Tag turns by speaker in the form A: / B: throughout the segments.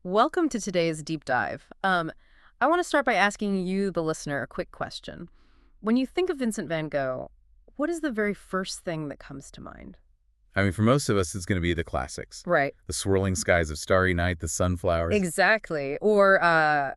A: Welcome to today's deep dive. I want to start by asking you, the listener, a quick question. When you think of Vincent van Gogh, what is the very first thing that comes to mind?
B: I mean, for most of us, it's going to be the classics.
A: Right.
B: The swirling skies of Starry Night, the sunflowers.
A: Exactly. Or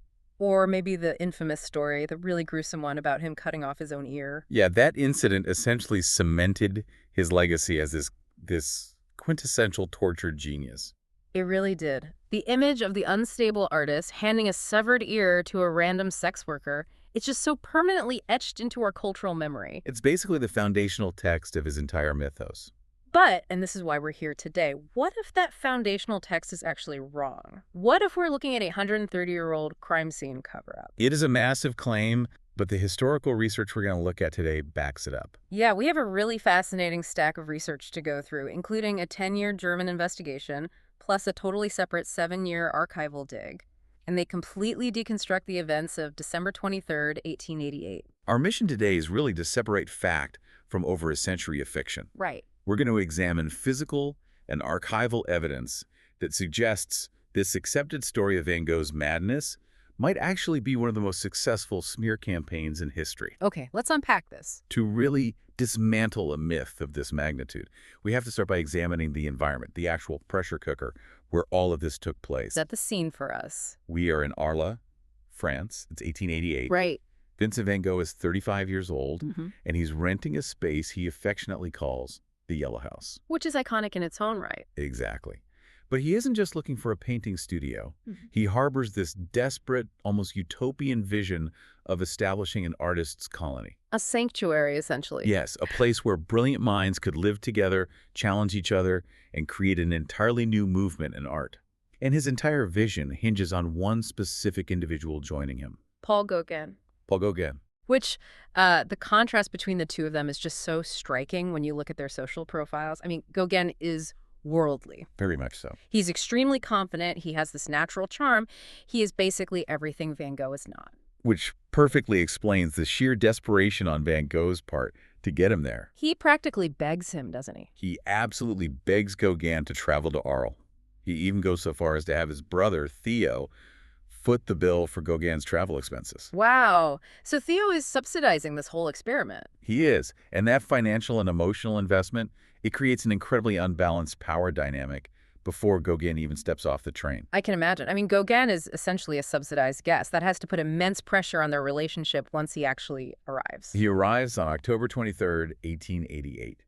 A: maybe the infamous story, the really gruesome one about him cutting off his own ear.
B: Yeah, that incident essentially cemented his legacy as this quintessential tortured genius.
A: It really did. The image of the unstable artist handing a severed ear to a random sex worker, it's just so permanently etched into our cultural memory.
B: It's basically the foundational text of his entire mythos.
A: But, and this is why we're here today, what if that foundational text is actually wrong? What if we're looking at a 130-year-old crime scene cover-up?
B: It is a massive claim, but the historical research we're going to look at today backs it up.
A: Yeah, we have a really fascinating stack of research to go through, including a 10-year German investigation, plus a totally separate 7-year archival dig. And they completely deconstruct the events of December 23rd, 1888.
B: Our mission today is really to separate fact from over a century of fiction.
A: Right.
B: We're going to examine physical and archival evidence that suggests this accepted story of Van Gogh's madness might actually be one of the most successful smear campaigns in history.
A: Okay, let's unpack this.
B: To really dismantle a myth of this magnitude, we have to start by examining the environment, the actual pressure cooker where all of this took place.
A: Set the scene for us.
B: We are in Arles, France. It's 1888.
A: Right.
B: Vincent van Gogh is 35 years old,
A: Mm-hmm.
B: and he's renting a space he affectionately calls the Yellow House.
A: Which is iconic in its own right.
B: Exactly. But he isn't just looking for a painting studio.
A: Mm-hmm.
B: He harbors this desperate, almost utopian vision of establishing an artist's colony.
A: A sanctuary, essentially.
B: Yes, a place where brilliant minds could live together, challenge each other, and create an entirely new movement in art. And his entire vision hinges on one specific individual joining him.
A: Paul Gauguin.
B: Paul Gauguin.
A: Which, the contrast between the two of them is just so striking when you look at their social profiles. I mean, Gauguin is worldly.
B: Very much so.
A: He's extremely confident. He has this natural charm. He is basically everything Van Gogh is not.
B: Which perfectly explains the sheer desperation on Van Gogh's part to get him there.
A: He practically begs him, doesn't he?
B: He absolutely begs Gauguin to travel to Arles. He even goes so far as to have his brother, Theo, foot the bill for Gauguin's travel expenses.
A: Wow. So Theo is subsidizing this whole experiment.
B: He is. And that financial and emotional investment, it creates an incredibly unbalanced power dynamic before Gauguin even steps off the train.
A: I can imagine. I mean, Gauguin is essentially a subsidized guest. That has to put immense pressure on their relationship once he actually arrives.
B: He arrives on October 23rd, 1888,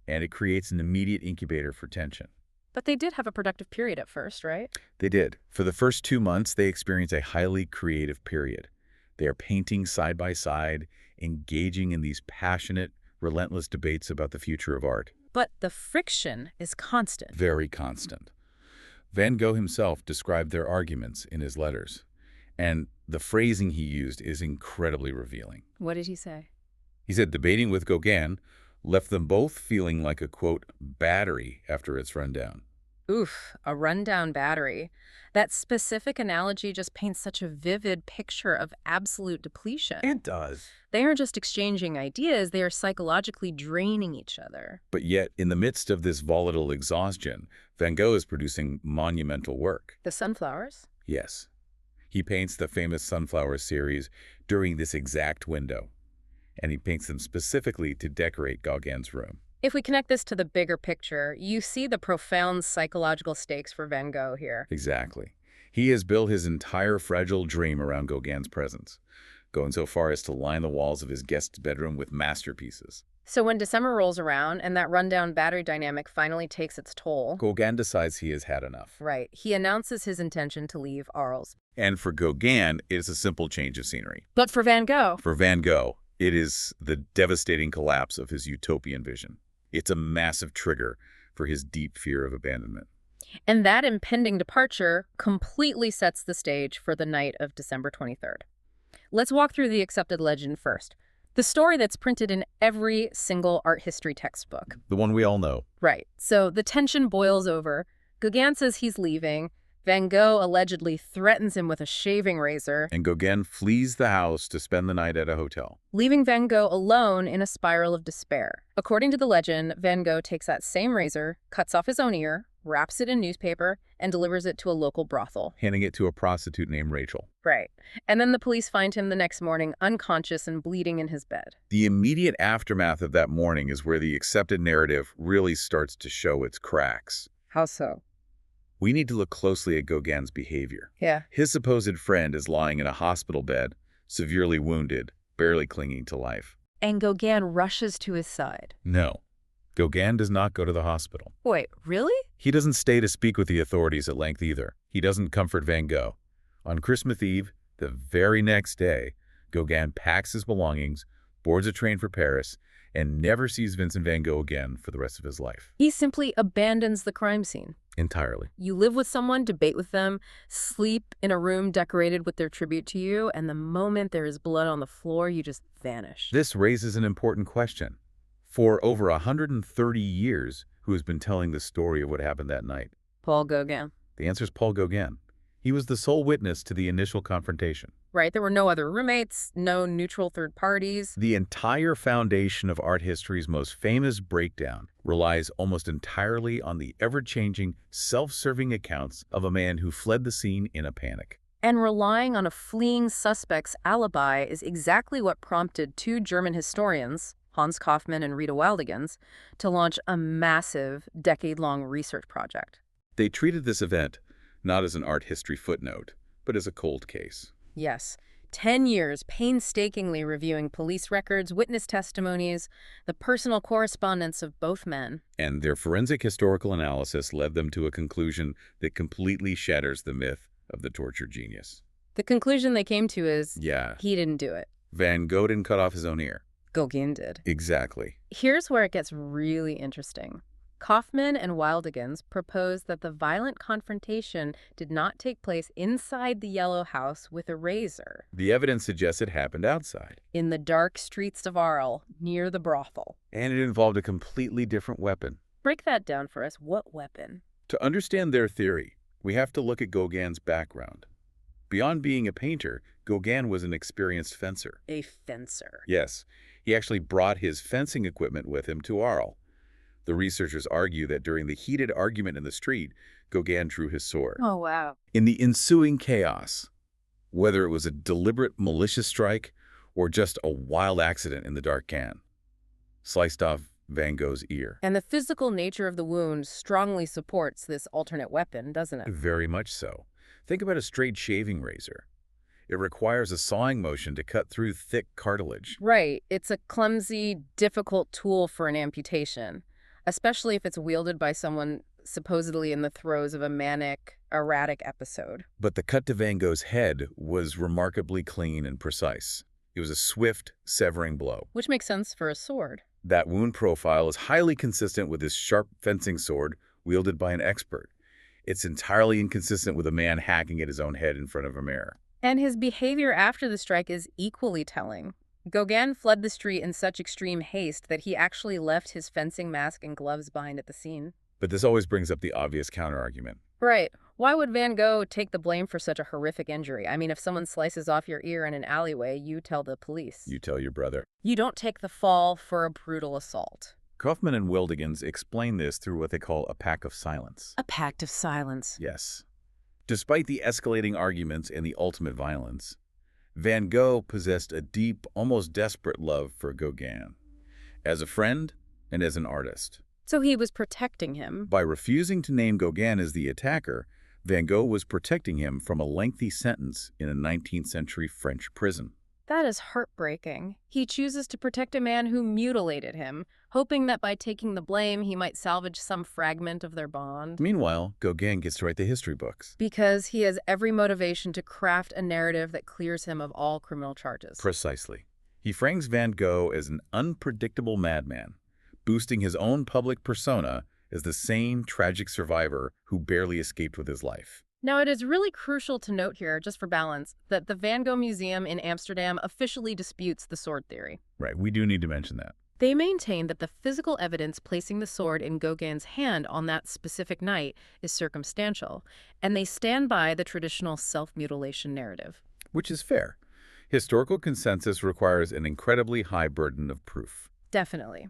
B: and it creates an immediate incubator for tension.
A: But they did have a productive period at first, right?
B: They did. For the first 2 months, they experience a highly creative period. They are painting side by side, engaging in these passionate, relentless debates about the future of art.
A: But the friction is constant.
B: Very constant. Van Gogh himself described their arguments in his letters, and the phrasing he used is incredibly revealing.
A: What did he say?
B: He said debating with Gauguin left them both feeling like a, quote, battery after its rundown.
A: Oof, a rundown battery. That specific analogy just paints such a vivid picture of absolute depletion.
B: It does.
A: They aren't just exchanging ideas, they are psychologically draining each other.
B: But yet, in the midst of this volatile exhaustion, Van Gogh is producing monumental work.
A: The sunflowers?
B: Yes. He paints the famous Sunflower series during this exact window, and he paints them specifically to decorate Gauguin's room.
A: If we connect this to the bigger picture, you see the profound psychological stakes for Van Gogh here.
B: Exactly. He has built his entire fragile dream around Gauguin's presence, going so far as to line the walls of his guest's bedroom with masterpieces.
A: So when December rolls around and that rundown battery dynamic finally takes its toll,
B: Gauguin decides he has had enough.
A: right, he announces his intention to leave Arles.
B: And for Gauguin, it is a simple change of scenery.
A: But for Van Gogh,
B: For Van Gogh, it is the devastating collapse of his utopian vision. It's a massive trigger for his deep fear of abandonment.
A: and that impending departure completely sets the stage for the night of December 23rd. Let's walk through the accepted legend first. The story that's printed in every single art history textbook.
B: The one we all know.
A: Right. So the tension boils over. Gauguin says he's leaving. Van Gogh allegedly threatens him with a shaving razor,
B: And Gauguin flees the house to spend the night at a hotel.
A: leaving Van Gogh alone in a spiral of despair. According to the legend, Van Gogh takes that same razor, cuts off his own ear, wraps it in newspaper, and delivers it to a local brothel.
B: handing it to a prostitute named Rachel.
A: Right. And then the police find him the next morning unconscious and bleeding in his bed.
B: The immediate aftermath of that morning is where the accepted narrative really starts to show its cracks.
A: How so?
B: We need to look closely at Gauguin's behavior.
A: Yeah.
B: His supposed friend is lying in a hospital bed, severely wounded, barely clinging to life.
A: And Gauguin rushes to his side.
B: No, Gauguin does not go to the hospital.
A: Wait, really?
B: He doesn't stay to speak with the authorities at length either. He doesn't comfort Van Gogh. On Christmas Eve, the very next day, Gauguin packs his belongings, boards a train for Paris, and never sees Vincent van Gogh again for the rest of his life.
A: He simply abandons the crime scene.
B: Entirely.
A: You live with someone, debate with them, sleep in a room decorated with their tribute to you, and the moment there is blood on the floor, you just vanish.
B: This raises an important question. For over 130 years, who has been telling the story of what happened that night?
A: Paul Gauguin.
B: The answer is Paul Gauguin. He was the sole witness to the initial confrontation.
A: Right, there were no other roommates, no neutral third parties.
B: The entire foundation of art history's most famous breakdown relies almost entirely on the ever-changing, self-serving accounts of a man who fled the scene in a panic.
A: And relying on a fleeing suspect's alibi is exactly what prompted two German historians, Hans Kaufmann and Rita Wildegans, to launch a massive, decade-long research project.
B: They treated this event not as an art history footnote, but as a cold case.
A: Yes, 10 years painstakingly reviewing police records, witness testimonies, the personal correspondence of both men.
B: And their forensic historical analysis led them to a conclusion that completely shatters the myth of the tortured genius.
A: The conclusion they came to is,
B: Yeah,
A: he didn't do it.
B: Van Gogh didn't cut off his own ear.
A: Gauguin did.
B: Exactly.
A: Here's where it gets really interesting. Kaufmann and Wildegans proposed that the violent confrontation did not take place inside the Yellow House with a razor,
B: The evidence suggests it happened outside.
A: in the dark streets of Arles, near the brothel.
B: And it involved a completely different weapon.
A: Break that down for us. What weapon?
B: To understand their theory, we have to look at Gauguin's background. Beyond being a painter, Gauguin was an experienced fencer.
A: A fencer.
B: Yes, he actually brought his fencing equipment with him to Arles. The researchers argue that during the heated argument in the street, Gauguin drew his sword.
A: Oh, wow.
B: In the ensuing chaos, whether it was a deliberate malicious strike or just a wild accident in the dark can, sliced off Van Gogh's ear.
A: And the physical nature of the wound strongly supports this alternate weapon, doesn't it?
B: Very much so. Think about a straight shaving razor. It requires a sawing motion to cut through thick cartilage.
A: Right. It's a clumsy, difficult tool for an amputation, especially if it's wielded by someone supposedly in the throes of a manic, erratic episode.
B: But the cut to Van Gogh's head was remarkably clean and precise. It was a swift, severing blow.
A: Which makes sense for a sword.
B: That wound profile is highly consistent with this sharp fencing sword wielded by an expert. It's entirely inconsistent with a man hacking at his own head in front of a mirror.
A: And his behavior after the strike is equally telling. Gauguin fled the street in such extreme haste that he actually left his fencing mask and gloves behind at the scene.
B: But this always brings up the obvious counterargument.
A: Right. Why would Van Gogh take the blame for such a horrific injury? I mean, if someone slices off your ear in an alleyway, you tell the police.
B: You tell your brother.
A: You don't take the fall for a brutal assault.
B: Kaufmann and Wildegans explain this through what they call a pact of silence.
A: A pact of silence.
B: Yes. Despite the escalating arguments and the ultimate violence, Van Gogh possessed a deep, almost desperate love for Gauguin, as a friend and as an artist.
A: So he was protecting him.
B: By refusing to name Gauguin as the attacker, Van Gogh was protecting him from a lengthy sentence in a 19th century French prison.
A: That is heartbreaking. He chooses to protect a man who mutilated him, hoping that by taking the blame, he might salvage some fragment of their bond.
B: Meanwhile, Gauguin gets to write the history books.
A: Because he has every motivation to craft a narrative that clears him of all criminal charges.
B: Precisely. He frames Van Gogh as an unpredictable madman, boosting his own public persona as the sane, tragic survivor who barely escaped with his life.
A: Now, it is really crucial to note here, just for balance, that the Van Gogh Museum in Amsterdam officially disputes the sword theory.
B: Right, we do need to mention that.
A: They maintain that the physical evidence placing the sword in Gauguin's hand on that specific night is circumstantial, and they stand by the traditional self-mutilation narrative.
B: Which is fair. Historical consensus requires an incredibly high burden of proof.
A: Definitely.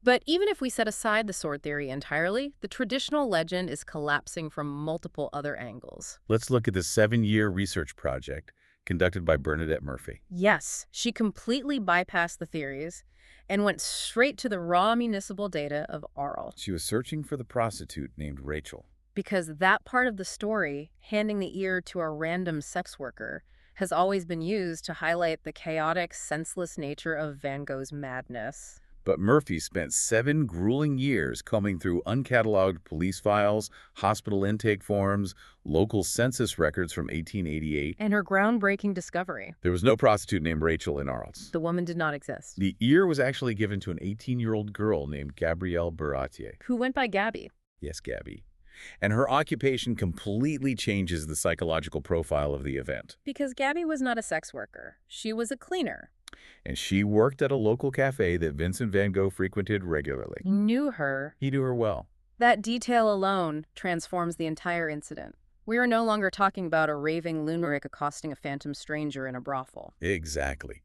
A: But even if we set aside the sword theory entirely, the traditional legend is collapsing from multiple other angles.
B: Let's look at the 7-year research project conducted by Bernadette Murphy.
A: Yes, she completely bypassed the theories and went straight to the raw municipal data of Arles.
B: She was searching for the prostitute named Rachel.
A: Because that part of the story, handing the ear to a random sex worker, has always been used to highlight the chaotic, senseless nature of Van Gogh's madness.
B: But Murphy spent 7 grueling years combing through uncatalogued police files, hospital intake forms, local census records from 1888.
A: And her groundbreaking discovery:
B: There was no prostitute named Rachel in Arles.
A: the woman did not exist.
B: The ear was actually given to an 18-year-old girl named Gabrielle Baratier.
A: Who went by Gabby.
B: Yes, Gabby. And her occupation completely changes the psychological profile of the event.
A: Because Gabby was not a sex worker. She was a cleaner.
B: And she worked at a local cafe that Vincent van Gogh frequented regularly.
A: He knew her.
B: He knew her well.
A: That detail alone transforms the entire incident. We are no longer talking about a raving lunatic accosting a phantom stranger in a brothel.
B: Exactly.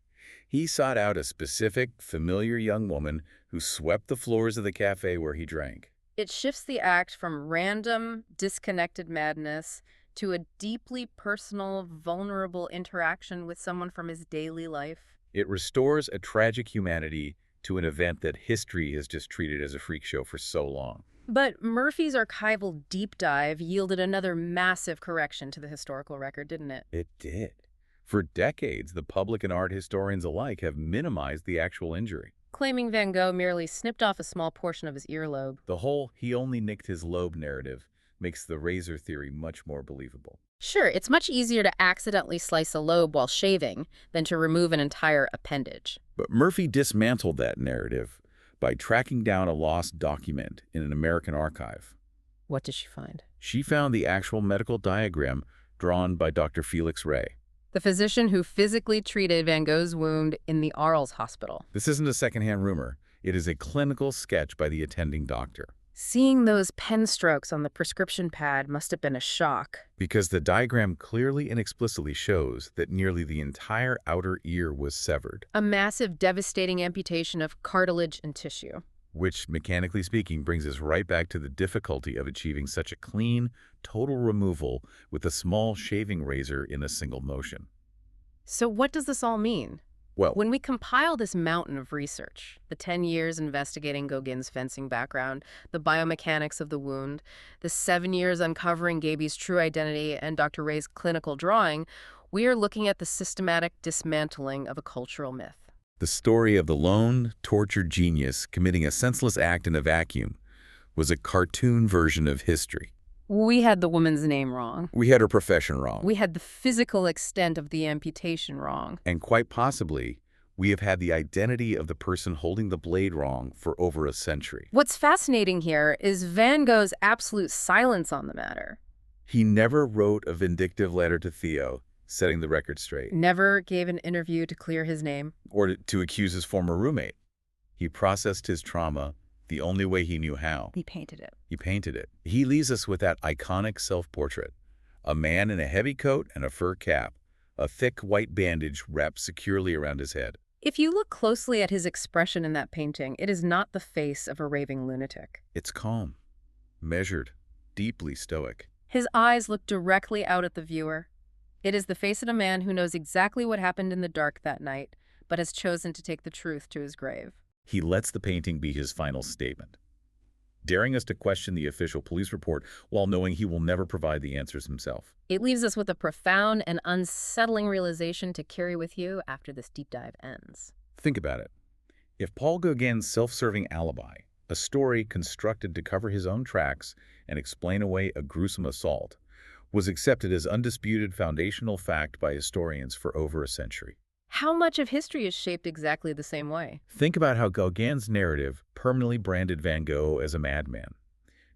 B: He sought out a specific, familiar young woman who swept the floors of the cafe where he drank.
A: It shifts the act from random, disconnected madness to a deeply personal, vulnerable interaction with someone from his daily life.
B: It restores a tragic humanity to an event that history has just treated as a freak show for so long.
A: But Murphy's archival deep dive yielded another massive correction to the historical record, didn't it?
B: It did. For decades, the public and art historians alike have minimized the actual injury.
A: Claiming Van Gogh merely snipped off a small portion of his earlobe.
B: The whole "he only nicked his lobe" narrative makes the razor theory much more believable.
A: Sure, it's much easier to accidentally slice a lobe while shaving than to remove an entire appendage.
B: But Murphy dismantled that narrative by tracking down a lost document in an American archive.
A: What did she find?
B: She found the actual medical diagram drawn by Dr. Felix Ray.
A: The physician who physically treated Van Gogh's wound in the Arles hospital.
B: This isn't a secondhand rumor. It is a clinical sketch by the attending doctor.
A: Seeing those pen strokes on the prescription pad must have been a shock.
B: Because the diagram clearly and explicitly shows that nearly the entire outer ear was severed.
A: A massive, devastating amputation of cartilage and tissue.
B: Which, mechanically speaking, brings us right back to the difficulty of achieving such a clean, total removal with a small shaving razor in a single motion.
A: So what does this all mean?
B: Well,
A: When we compile this mountain of research, the 10 years investigating Gauguin's fencing background, the biomechanics of the wound, the 7 years uncovering Gaby's true identity, and Dr. Ray's clinical drawing, we are looking at the systematic dismantling of a cultural myth.
B: the story of the lone, tortured genius committing a senseless act in a vacuum was a cartoon version of history.
A: We had the woman's name wrong.
B: We had her profession wrong.
A: We had the physical extent of the amputation wrong.
B: And quite possibly, we have had the identity of the person holding the blade wrong for over a century.
A: What's fascinating here is Van Gogh's absolute silence on the matter.
B: He never wrote a vindictive letter to Theo, setting the record straight,
A: Never gave an interview to clear his name.
B: or to accuse his former roommate. He processed his trauma the only way he knew how.
A: He painted it.
B: He painted it. He leaves us with that iconic self-portrait. A man in a heavy coat and a fur cap, a thick white bandage wrapped securely around his head.
A: If you look closely at his expression in that painting, it is not the face of a raving lunatic.
B: It's calm, measured, deeply stoic.
A: His eyes look directly out at the viewer. It is the face of a man who knows exactly what happened in the dark that night, but has chosen to take the truth to his grave.
B: He lets the painting be his final statement, daring us to question the official police report while knowing he will never provide the answers himself.
A: It leaves us with a profound and unsettling realization to carry with you after this deep dive ends.
B: Think about it. If Paul Gauguin's self-serving alibi, a story constructed to cover his own tracks and explain away a gruesome assault, was accepted as undisputed foundational fact by historians for over a century,
A: How much of history is shaped exactly the same way?
B: think about how Gauguin's narrative permanently branded Van Gogh as a madman,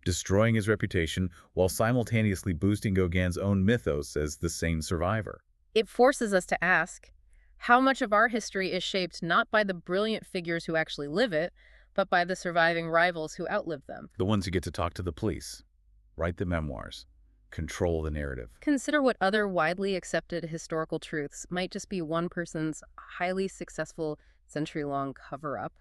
B: destroying his reputation while simultaneously boosting Gauguin's own mythos as the sane survivor.
A: It forces us to ask, how much of our history is shaped not by the brilliant figures who actually live it, but by the surviving rivals who outlive them?
B: The ones who get to talk to the police, write the memoirs, control the narrative.
A: Consider what other widely accepted historical truths might just be one person's highly successful century-long cover-up.